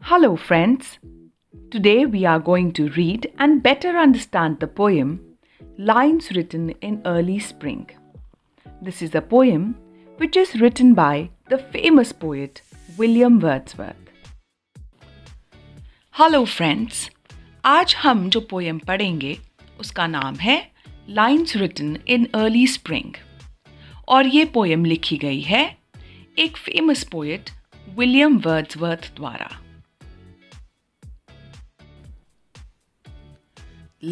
Hello, friends. Today we are going to read and better understand the poem Lines Written in Early Spring. This is a poem which is written by the famous poet William Wordsworth. Hello, friends. आज हम जो poem पढ़ेंगे उसका नाम है Lines Written in Early Spring और ये poem लिखी गई है एक फेमस पोएट विलियम वर्ड्सवर्थ द्वारा.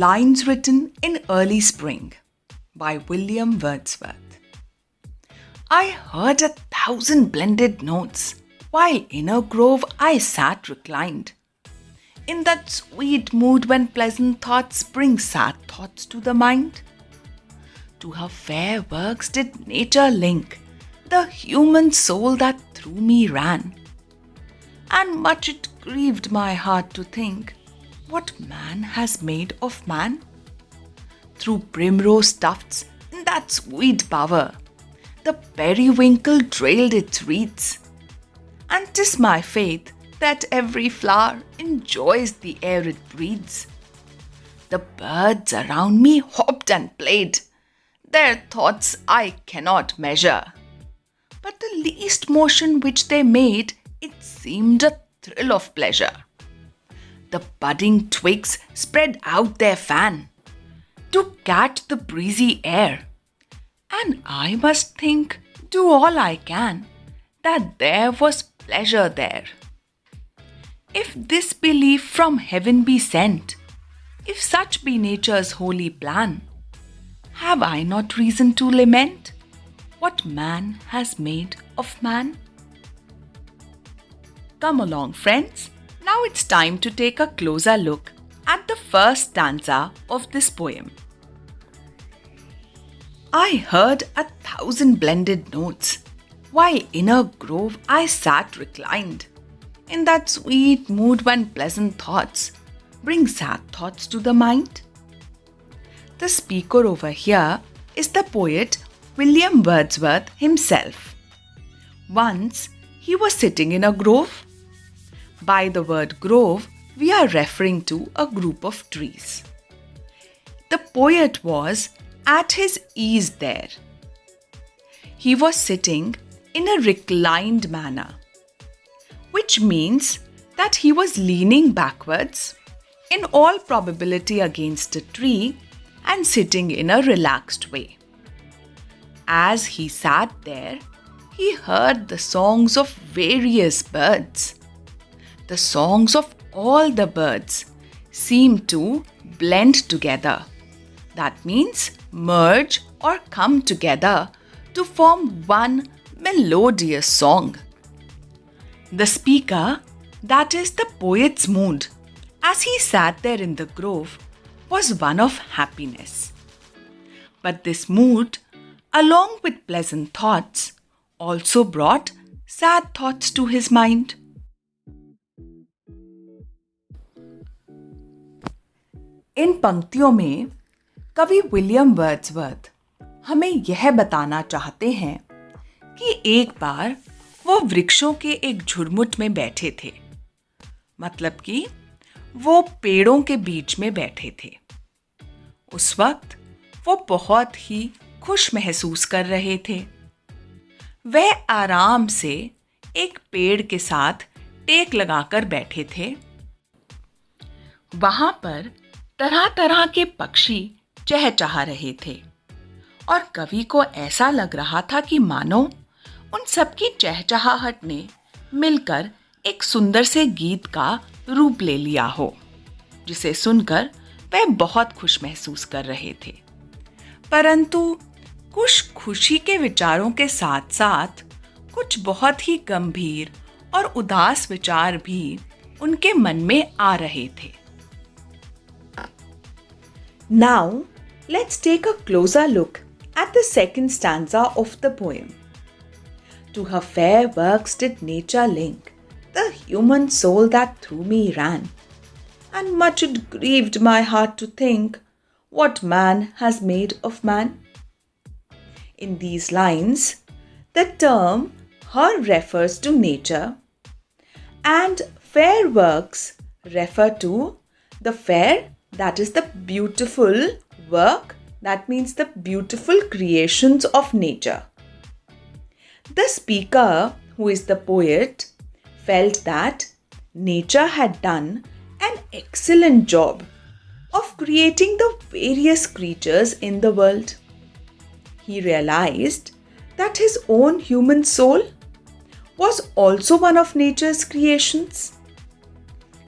Lines Written in Early Spring by William Wordsworth. I heard 1,000 blended notes while in a grove I sat reclined. In that sweet mood when pleasant thoughts bring sad thoughts to the mind. To her fair works did nature link the human soul that through me ran. And much it grieved my heart to think what man has made of man. Through primrose tufts in that sweet bower, the periwinkle trailed its wreaths. And 'tis my faith that every flower enjoys the air it breathes. The birds around me hopped and played, their thoughts I cannot measure. But the least motion which they made, it seemed a thrill of pleasure. The budding twigs spread out their fan to catch the breezy air, and I must think, do all I can, that there was pleasure there. If this belief from heaven be sent, if such be nature's holy plan, have I not reason to lament what man has made of man? Come along, friends. Now it's time to take a closer look at the first stanza of this poem. I heard 1,000 blended notes while in a grove I sat reclined. In that sweet mood when pleasant thoughts bring sad thoughts to the mind. The speaker over here is the poet William Wordsworth himself. Once he was sitting in a grove. By the word grove, we are referring to a group of trees. The poet was at his ease there. He was sitting in a reclined manner, which means that he was leaning backwards, in all probability against a tree, and sitting in a relaxed way. As he sat there, he heard the songs of various birds. The songs of all the birds seem to blend together. That means merge or come together to form one melodious song. The speaker, that is the poet's mood, as he sat there in the grove, was one of happiness. But this mood, along with pleasant thoughts, also brought sad thoughts to his mind. इन पंक्तियों में कवि William Wordsworth हमें यह बताना चाहते हैं कि एक बार वो वृक्षों के एक झुरमुट में बैठे थे, मतलब कि वो पेड़ों के बीच में बैठे थे. उस वक्त वो बहुत ही खुश महसूस कर रहे थे. वह आराम से एक पेड़ के साथ टेक लगाकर बैठे थे. वहां पर तरह तरह के पक्षी चहचहा रहे थे और कवि को ऐसा लग रहा था कि मानो उन सबकी चहचहाहट ने मिलकर एक सुंदर से गीत का रूप ले लिया हो, जिसे सुनकर वह बहुत खुश महसूस कर रहे थे. परंतु कुछ खुशी के विचारों के साथ साथ कुछ बहुत ही गंभीर और उदास विचार भी उनके मन में आ रहे थे. Now, let's take a closer look at the second stanza of the poem. To her fair works did nature link the human soul that through me ran, and much it grieved my heart to think what man has made of man. In these lines, the term her refers to nature and fair works refer to the fair, that is the beautiful work, that means the beautiful creations of nature. The speaker, who is the poet, felt that nature had done an excellent job of creating the various creatures in the world. He realized that his own human soul was also one of nature's creations.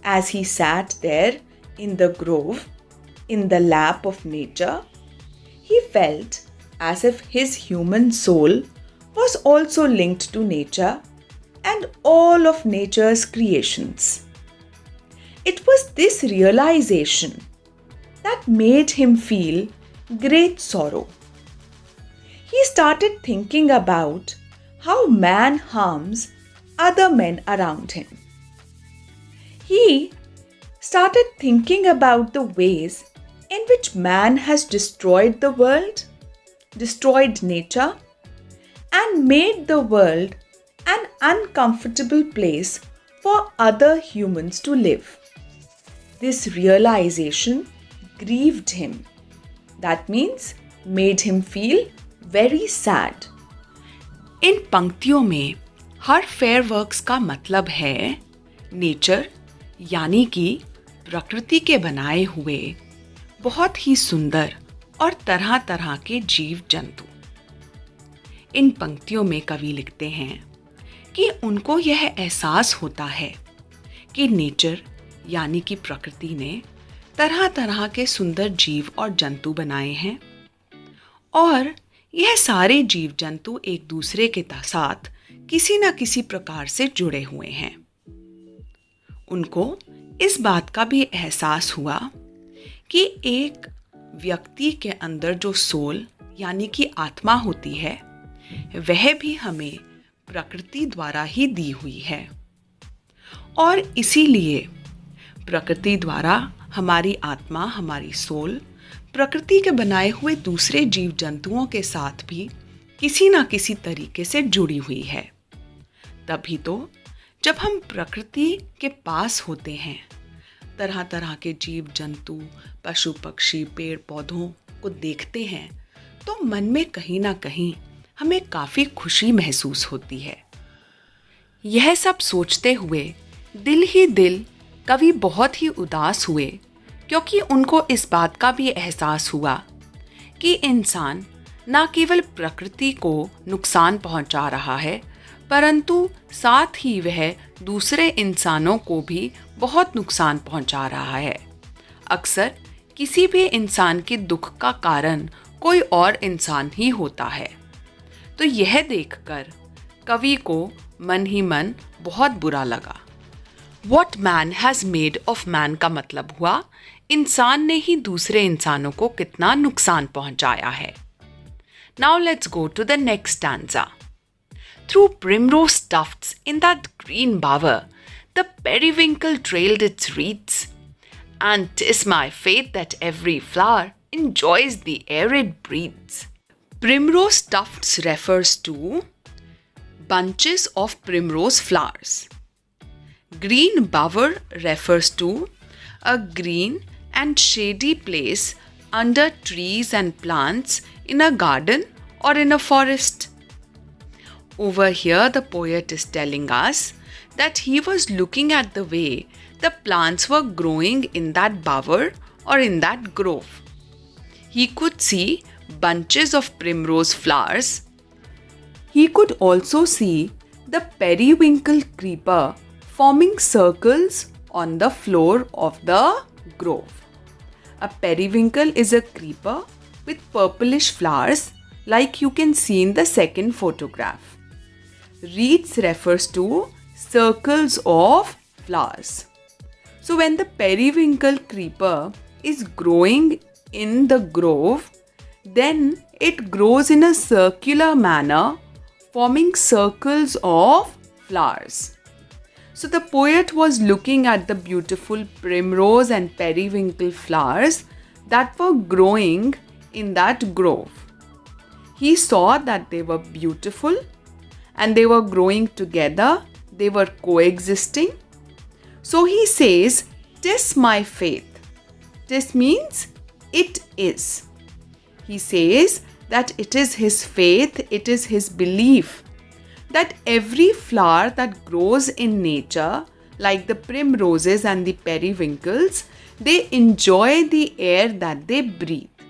As he sat there in the grove, in the lap of nature, he felt as if his human soul was also linked to nature and all of nature's creations. It was this realization that made him feel great sorrow. He started thinking about how man harms other men around him. He started thinking about the ways in which man has destroyed the world, destroyed nature, and made the world an uncomfortable place for other humans to live. This realization grieved him. That means made him feel very sad. इन पंक्तियों में हर fair works का मतलब है nature यानी कि प्रकृति के बनाए हुए बहुत ही सुंदर और तरह तरह के जीव जंतु। इन पंक्तियों में कवि लिखते हैं कि उनको यह एहसास होता है कि नेचर यानी कि प्रकृति ने तरह तरह के सुंदर जीव और जंतु बनाए हैं और यह सारे जीव जंतु एक दूसरे के साथ किसी न किसी प्रकार से जुड़े हुए हैं। उनको इस बात का भी एहसास हुआ कि एक व्यक्ति के अंदर जो सोल यानी कि आत्मा होती है वह भी हमें प्रकृति द्वारा ही दी हुई है और इसीलिए प्रकृति द्वारा हमारी आत्मा, हमारी सोल प्रकृति के बनाए हुए दूसरे जीव जंतुओं के साथ भी किसी न किसी तरीके से जुड़ी हुई है। तभी तो जब हम प्रकृति के पास होते हैं, तरह तरह के जीव जंतु, पशु पक्षी, पेड़ पौधों को देखते हैं तो मन में कहीं ना कहीं हमें काफ़ी खुशी महसूस होती है। यह सब सोचते हुए दिल ही दिल कवि बहुत ही उदास हुए क्योंकि उनको इस बात का भी एहसास हुआ कि इंसान न केवल प्रकृति को नुकसान पहुंचा रहा है परंतु साथ ही वह दूसरे इंसानों को भी बहुत नुकसान पहुंचा रहा है। अक्सर किसी भी इंसान के दुख का कारण कोई और इंसान ही होता है। तो यह देखकर कवि को मन ही मन बहुत बुरा लगा। What man has made of man का मतलब हुआ इंसान ने ही दूसरे इंसानों को कितना नुकसान पहुंचाया है। Now let's go to the next stanza. Through primrose tufts in that green bower, the periwinkle trailed its wreaths, and 'tis my fate that every flower enjoys the arid breeze. Primrose tufts refers to bunches of primrose flowers. Green bower refers to a green and shady place under trees and plants in a garden or in a forest. Over here, the poet is telling us that he was looking at the way the plants were growing in that bower or in that grove. He could see bunches of primrose flowers. He could also see the periwinkle creeper forming circles on the floor of the grove. A periwinkle is a creeper with purplish flowers like you can see in the second photograph. Wreaths refers to circles of flowers. So when the periwinkle creeper is growing in the grove, then it grows in a circular manner, forming circles of flowers. So the poet was looking at the beautiful primrose and periwinkle flowers that were growing in that grove. He saw that they were beautiful and they were growing together, they were coexisting. So he says, "'Tis my faith." "'Tis" means it is. He says that it is his faith, it is his belief that every flower that grows in nature, like the primroses and the periwinkles, they enjoy the air that they breathe,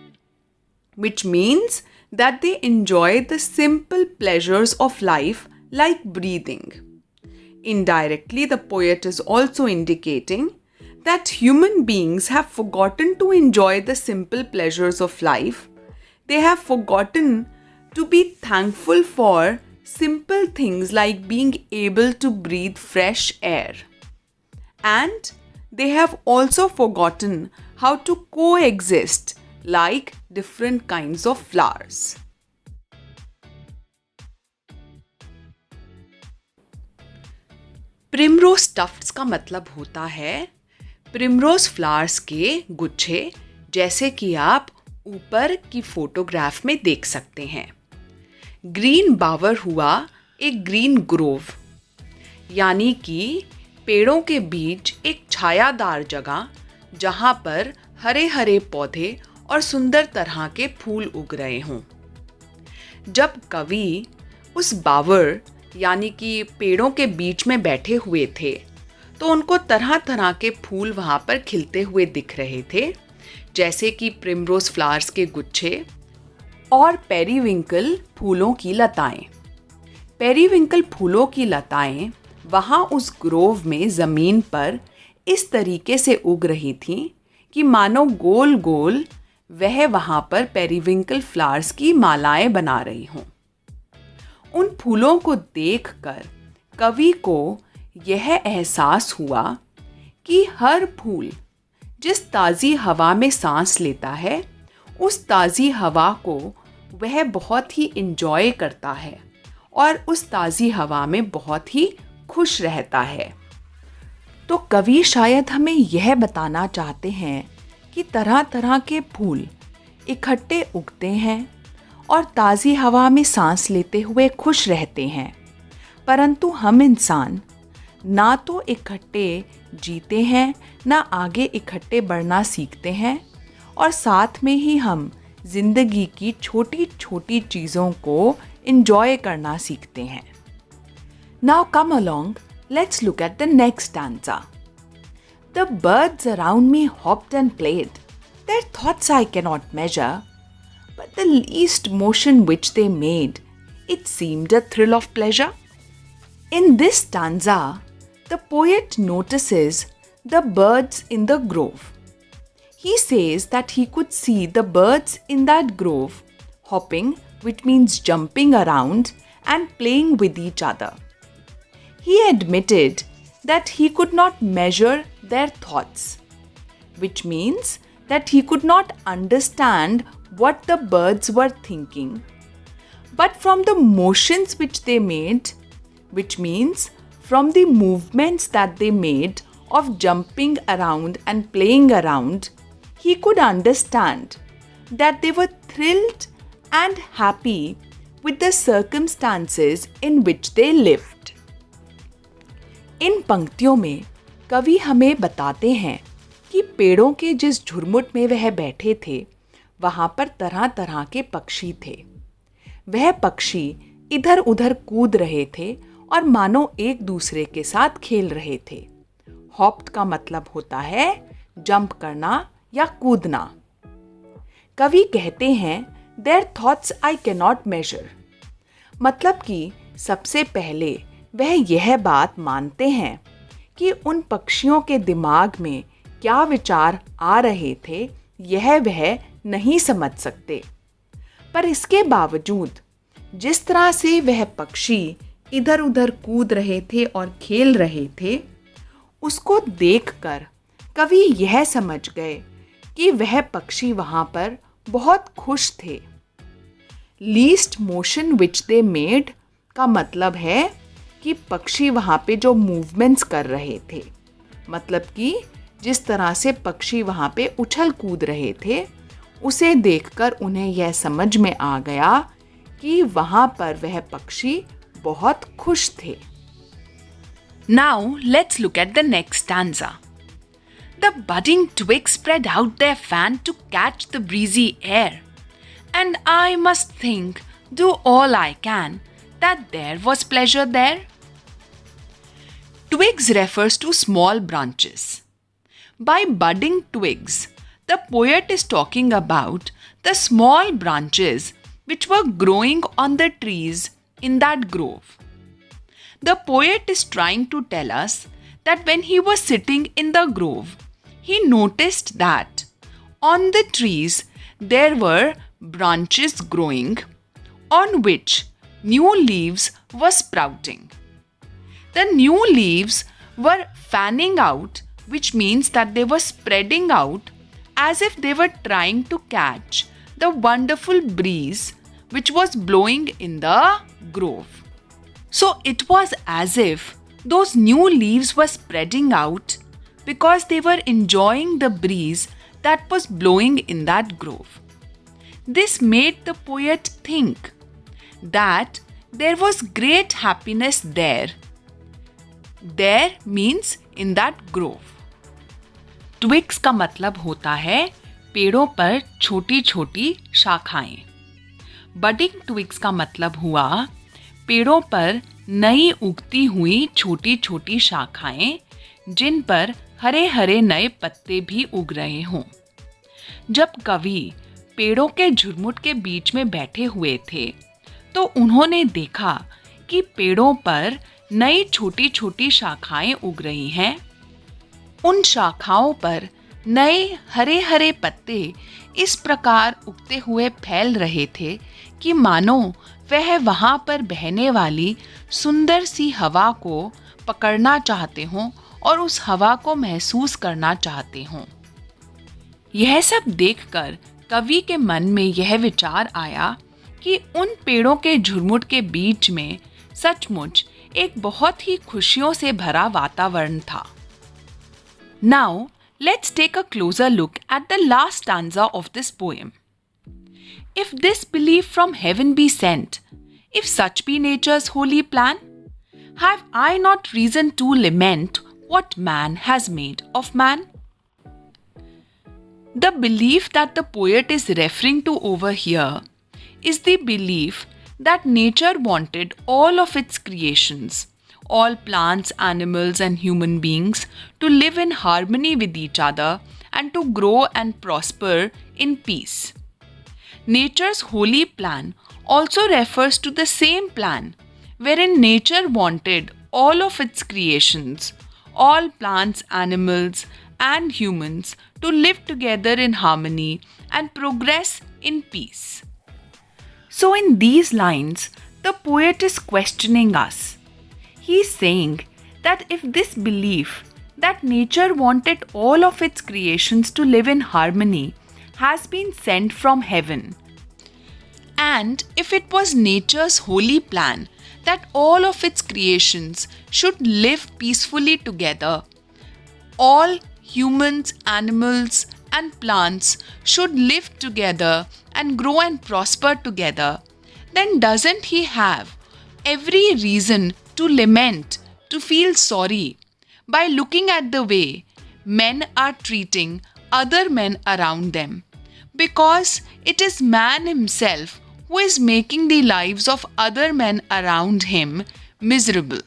which means that they enjoy the simple pleasures of life like breathing. Indirectly, the poet is also indicating that human beings have forgotten to enjoy the simple pleasures of life. They have forgotten to be thankful for simple things like being able to breathe fresh air. And they have also forgotten how to coexist like different kinds of flowers. Primrose Tufts का मतलब होता है primrose flowers के गुच्छे, जैसे कि आप ऊपर की फोटोग्राफ में देख सकते हैं। ग्रीन बावर हुआ एक ग्रीन ग्रोव, यानी कि पेड़ों के बीच एक छायादार जगह जहां पर हरे हरे पौधे और सुंदर तरह के फूल उग रहे हों। जब कवि उस बावर यानी कि पेड़ों के बीच में बैठे हुए थे तो उनको तरह तरह के फूल वहाँ पर खिलते हुए दिख रहे थे, जैसे कि प्रिमरोज फ्लावर्स के गुच्छे और पेरीविंकल फूलों की लताएं। पेरीविंकल फूलों की लताएं वहाँ उस ग्रोव में ज़मीन पर इस तरीके से उग रही थीं कि मानो गोल गोल वह वहाँ पर पेरीविंकल फ्लावर्स की मालाएं बना रही हों। उन फूलों को देखकर कवि को यह एहसास हुआ कि हर फूल जिस ताज़ी हवा में सांस लेता है, उस ताज़ी हवा को वह बहुत ही इंजॉय करता है और उस ताज़ी हवा में बहुत ही खुश रहता है। तो कवि शायद हमें यह बताना चाहते हैं कि तरह तरह के फूल इकट्ठे उगते हैं और ताज़ी हवा में सांस लेते हुए खुश रहते हैं, परंतु हम इंसान ना तो इकट्ठे जीते हैं, ना आगे इकट्ठे बढ़ना सीखते हैं, और साथ में ही हम जिंदगी की छोटी छोटी चीज़ों को एंजॉय करना सीखते हैं। Now come along, let's look at the next stanza. The birds around me hopped and played. Their thoughts I cannot measure, but the least motion which they made, it seemed a thrill of pleasure. In this stanza, the poet notices the birds in the grove. He says that he could see the birds in that grove hopping, which means jumping around and playing with each other. He admitted that he could not measure their thoughts, which means that he could not understand what the birds were thinking. But from the motions which they made, which means from the movements that they made of jumping around and playing around, he could understand that they were thrilled and happy with the circumstances in which they lived. इन पंक्तियों में कवि हमें बताते हैं कि पेड़ों के जिस झुरमुट में वह बैठे थे, वहाँ पर तरह तरह के पक्षी थे। वह पक्षी इधर उधर कूद रहे थे और मानो एक दूसरे के साथ खेल रहे थे। हॉप्ड का मतलब होता है जंप करना या कूदना। कवि कहते हैं their thoughts I cannot measure, मतलब कि सबसे पहले वह यह बात मानते हैं कि उन पक्षियों के दिमाग में क्या विचार आ रहे थे यह वह नहीं समझ सकते, पर इसके बावजूद जिस तरह से वह पक्षी इधर उधर कूद रहे थे और खेल रहे थे, उसको देखकर कवि यह समझ गए कि वह पक्षी वहाँ पर बहुत खुश थे। Least motion which they made का मतलब है कि पक्षी वहाँ पे जो मूवमेंट्स कर रहे थे, मतलब कि जिस तरह से पक्षी वहाँ पे उछल कूद रहे थे, उसे देखकर उन्हें यह समझ में आ गया कि वहाँ पर वह पक्षी बहुत खुश थे। Now let's look at the next stanza. The budding twigs spread out their fan to catch the breezy air, and I must think, do all I can, that there was pleasure there. Twigs refers to small branches. By budding twigs, the poet is talking about the small branches which were growing on the trees in that grove. The poet is trying to tell us that when he was sitting in the grove, he noticed that on the trees there were branches growing on which new leaves were sprouting. The new leaves were fanning out, which means that they were spreading out as if they were trying to catch the wonderful breeze which was blowing in the grove. So it was as if those new leaves were spreading out because they were enjoying the breeze that was blowing in that grove. This made the poet think that there was great happiness there. There means in that grove. Twigs का मतलब होता है पेड़ों पर छोटी छोटी शाखाएं. Budding twigs का मतलब हुआ पेड़ों पर नई उगती हुई छोटी छोटी शाखाएं जिन पर हरे हरे नए पत्ते भी उग रहे हों. जब कवि पेड़ों के झुरमुट के बीच में बैठे हुए थे तो उन्होंने देखा कि पेड़ों पर नई छोटी छोटी शाखाएं उग रही हैं. उन शाखाओं पर नए हरे हरे पत्ते इस प्रकार उगते हुए फैल रहे थे कि मानो वह वहां पर बहने वाली सुंदर सी हवा को पकड़ना चाहते हों और उस हवा को महसूस करना चाहते हों. यह सब देखकर कवि के मन में यह विचार आया कि उन पेड़ों के झुरमुट के बीच में सचमुच एक बहुत ही खुशियों से भरा वातावरण था. Now, let's take a closer look at the last stanza of this poem. If this belief from heaven be sent, if such be nature's holy plan, have I not reason to lament what man has made of man? The belief that the poet is referring to over here is the belief that nature wanted all of its creations, all plants, animals, and human beings, to live in harmony with each other and to grow and prosper in peace. Nature's holy plan also refers to the same plan wherein nature wanted all of its creations, all plants, animals, and humans to live together in harmony and progress in peace. So in these lines, the poet is questioning us. He is saying that if this belief that nature wanted all of its creations to live in harmony has been sent from heaven, and if it was nature's holy plan that all of its creations should live peacefully together, all humans, animals, and plants should live together and grow and prosper together, then doesn't he have every reason to lament, to feel sorry, by looking at the way men are treating other men around them? Because it is man himself who is making the lives of other men around him miserable.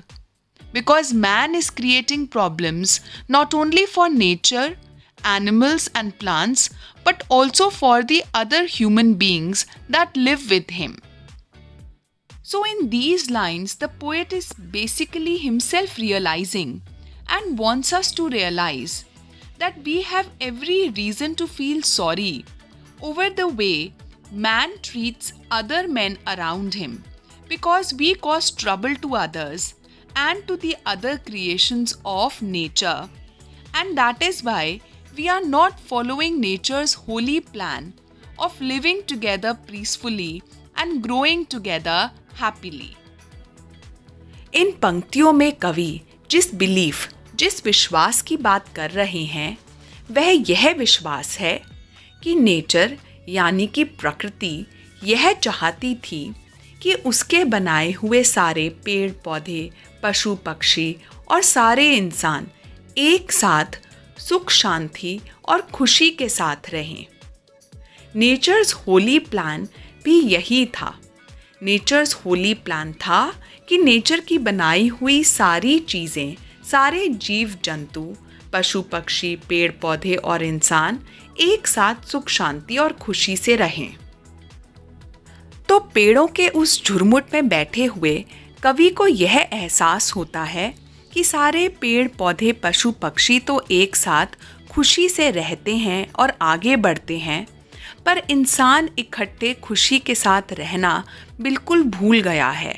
Because man is creating problems not only for nature, animals, and plants, but also for the other human beings that live with him. So in these lines, the poet is basically himself realizing and wants us to realize that we have every reason to feel sorry over the way man treats other men around him, because we cause trouble to others and to the other creations of nature, and that is why we are not following nature's holy plan of living together peacefully and growing together happily. इन पंक्तियों में कवि जिस विश्वास की बात कर रहे हैं वह यह विश्वास है कि नेचर यानी कि प्रकृति यह चाहती थी कि उसके बनाए हुए सारे पेड़ पौधे, पशु पक्षी और सारे इंसान एक साथ सुख शांति और खुशी के साथ रहें। नेचर्स होली प्लान भी यही था। नेचर्स होली प्लान था कि नेचर की बनाई हुई सारी चीज़ें, सारे जीव जंतु, पशु पक्षी, पेड़ पौधे और इंसान एक साथ सुख शांति और खुशी से रहें। तो पेड़ों के उस झुरमुट में बैठे हुए कवि को यह एहसास होता है कि सारे पेड़ पौधे पशु पक्षी तो एक साथ खुशी से रहते हैं और आगे बढ़ते हैं, पर इंसान इकट्ठे खुशी के साथ रहना बिल्कुल भूल गया है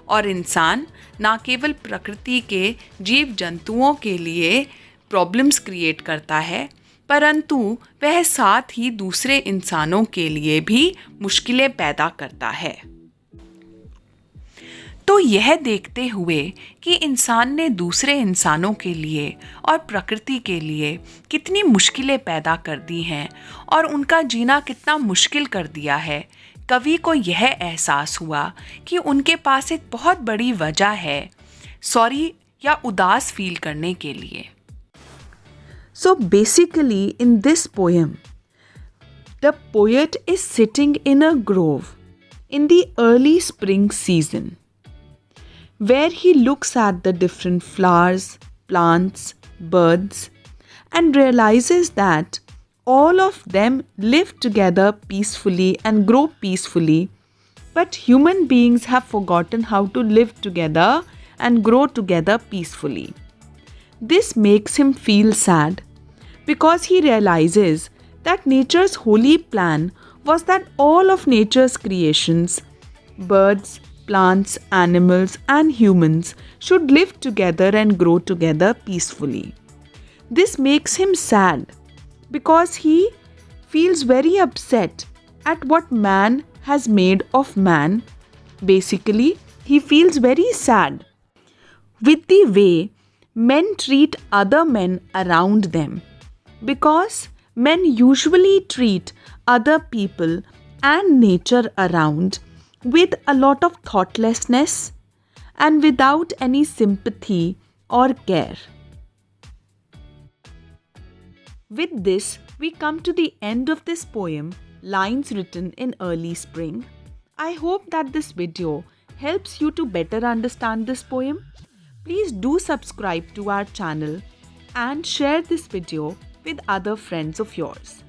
और इंसान न केवल प्रकृति के जीव जंतुओं के लिए प्रॉब्लम्स क्रिएट करता है, परंतु वह साथ ही दूसरे इंसानों के लिए भी मुश्किलें पैदा करता है। तो यह देखते हुए कि इंसान ने दूसरे इंसानों के लिए और प्रकृति के लिए कितनी मुश्किलें पैदा कर दी हैं और उनका जीना कितना मुश्किल कर दिया है, कवि को यह एहसास हुआ कि उनके पास एक बहुत बड़ी वजह है सॉरी या उदास फील करने के लिए। So basically in this poem, the poet is sitting in a grove in the early spring season, where he looks at the different flowers, plants, birds, and realizes that all of them live together peacefully and grow peacefully, but human beings have forgotten how to live together and grow together peacefully. This makes him feel sad because he realizes that nature's holy plan was that all of nature's creations, birds, plants, animals, and humans should live together and grow together peacefully. This makes him sad because he feels very upset at what man has made of man. Basically, he feels very sad with the way men treat other men around them, because men usually treat other people and nature around with a lot of thoughtlessness and without any sympathy or care. With this, we come to the end of this poem, Lines Written in Early Spring. I hope that this video helps you to better understand this poem. Please do subscribe to our channel and share this video with other friends of yours.